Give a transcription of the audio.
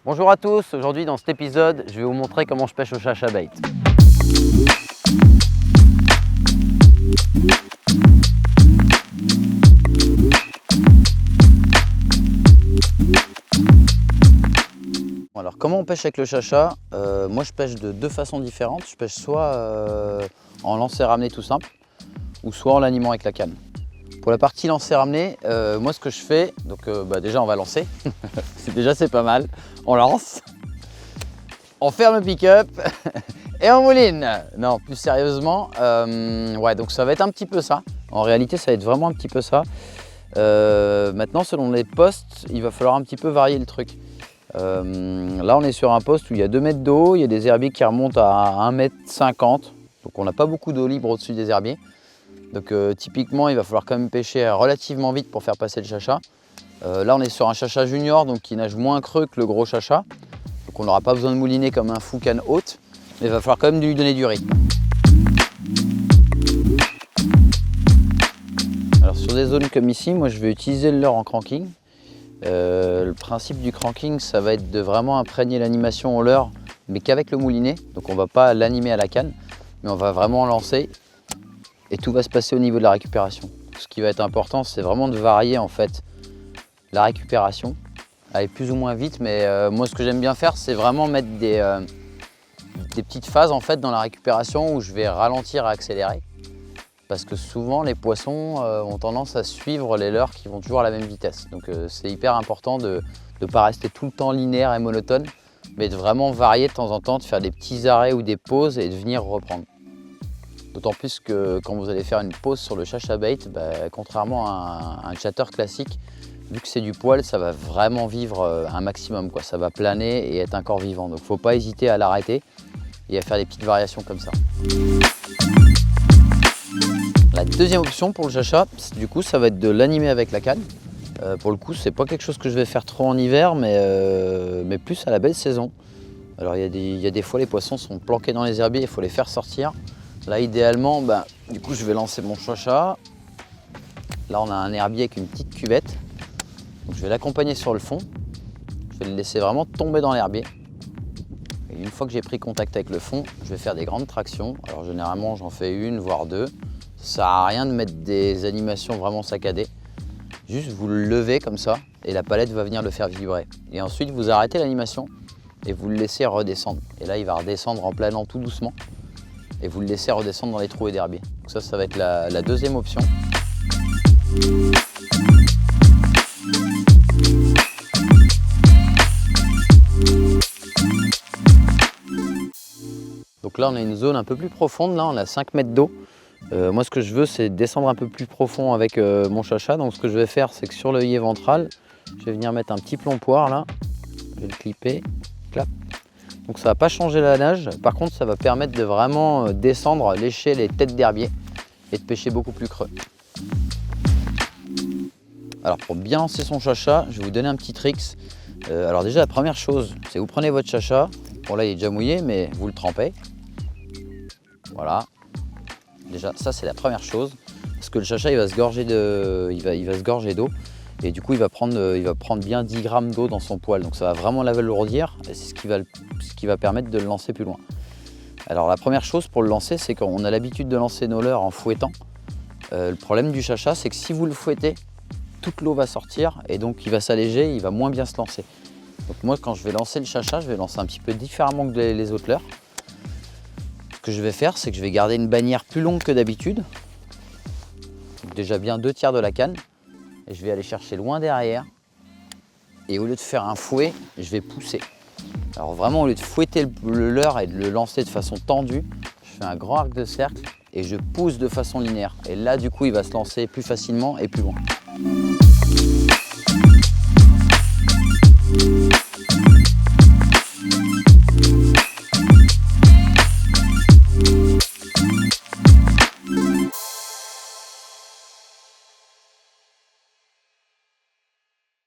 Bonjour à tous, aujourd'hui dans cet épisode, je vais vous montrer comment je pêche au chat-chat-bait. Alors comment on pêche avec le chat-chat? Moi je pêche de deux façons différentes. Je pêche soit en lancer-ramener tout simple, ou soit en l'animant avec la canne. Pour la partie lancer-ramener, moi ce que je fais, donc déjà on va lancer, c'est pas mal, on lance, on ferme le pick-up et on mouline. Non, plus sérieusement, ouais, donc ça va être un petit peu ça. En réalité, ça va être vraiment un petit peu ça. Maintenant, selon les postes, il va falloir un petit peu varier le truc. Là, on est sur un poste où il y a 2 mètres d'eau, il y a des herbiers qui remontent à 1,50 m, donc on n'a pas beaucoup d'eau libre au-dessus des herbiers. Donc typiquement, il va falloir quand même pêcher relativement vite pour faire passer le chat-chat. Là, on est sur un chat-chat junior, donc qui nage moins creux que le gros chat-chat. Donc on n'aura pas besoin de mouliner comme un fou canne haute, mais il va falloir quand même lui donner du rythme. Alors sur des zones comme ici, moi je vais utiliser le leurre en cranking. Le principe du cranking, ça va être de vraiment imprégner l'animation au leurre, mais qu'avec le moulinet. Donc on ne va pas l'animer à la canne, mais on va vraiment lancer et tout va se passer au niveau de la récupération. Ce qui va être important, c'est vraiment de varier en fait la récupération, aller plus ou moins vite, mais moi ce que j'aime bien faire, c'est vraiment mettre des petites phases en fait dans la récupération où je vais ralentir et accélérer. Parce que souvent les poissons ont tendance à suivre les leurres qui vont toujours à la même vitesse. Donc c'est hyper important de ne pas rester tout le temps linéaire et monotone, mais de vraiment varier de temps en temps, de faire des petits arrêts ou des pauses et de venir reprendre. D'autant plus que quand vous allez faire une pause sur le chat-chat-bait, contrairement à un chatter classique, vu que c'est du poil, ça va vraiment vivre un maximum, quoi. Ça va planer et être un corps vivant. Donc il ne faut pas hésiter à l'arrêter et à faire des petites variations comme ça. La deuxième option pour le chat-chat, du coup, ça va être de l'animer avec la canne. Pour le coup, c'est pas quelque chose que je vais faire trop en hiver, mais plus à la belle saison. Alors il y a des fois les poissons sont planqués dans les herbiers, il faut les faire sortir. Là idéalement, du coup je vais lancer mon chat-chat. Là on a un herbier avec une petite cuvette. Donc, je vais l'accompagner sur le fond. Je vais le laisser vraiment tomber dans l'herbier. Et une fois que j'ai pris contact avec le fond, je vais faire des grandes tractions. Alors généralement j'en fais une, voire deux. Ça sert à rien de mettre des animations vraiment saccadées. Juste vous le levez comme ça et la palette va venir le faire vibrer. Et ensuite vous arrêtez l'animation et vous le laissez redescendre. Et là il va redescendre en planant tout doucement. Et vous le laissez redescendre dans les trouées d'herbier. Donc ça va être la deuxième option. Donc là on a une zone un peu plus profonde, là on a 5 mètres d'eau. Moi ce que je veux c'est descendre un peu plus profond avec mon chat-chat. Donc ce que je vais faire c'est que sur l'œillet ventral, je vais venir mettre un petit plomboir là. Je vais le clipper, clap. Donc ça ne va pas changer la nage, par contre ça va permettre de vraiment descendre, lécher les têtes d'herbier et de pêcher beaucoup plus creux. Alors pour bien lancer son chat-chat, je vais vous donner un petit tricks. Alors déjà la première chose, c'est vous prenez votre chat-chat, bon là il est déjà mouillé mais vous le trempez. Voilà, déjà ça c'est la première chose, parce que le chat-chat il va se gorger d'eau. Et du coup, il va prendre bien 10 grammes d'eau dans son poil. Donc ça va vraiment l'alourdir et c'est ce qui va permettre de le lancer plus loin. Alors la première chose pour le lancer, c'est qu'on a l'habitude de lancer nos leurres en fouettant. Le problème du chat-chat, c'est que si vous le fouettez, toute l'eau va sortir et donc il va s'alléger, il va moins bien se lancer. Donc moi, quand je vais lancer le chat-chat, je vais lancer un petit peu différemment que les autres leurres. Ce que je vais faire, c'est que je vais garder une bannière plus longue que d'habitude. Déjà bien 2/3 de la canne. Et je vais aller chercher loin derrière et au lieu de faire un fouet, je vais pousser. Alors vraiment au lieu de fouetter le leurre et de le lancer de façon tendue, je fais un grand arc de cercle et je pousse de façon linéaire. Et là du coup il va se lancer plus facilement et plus loin.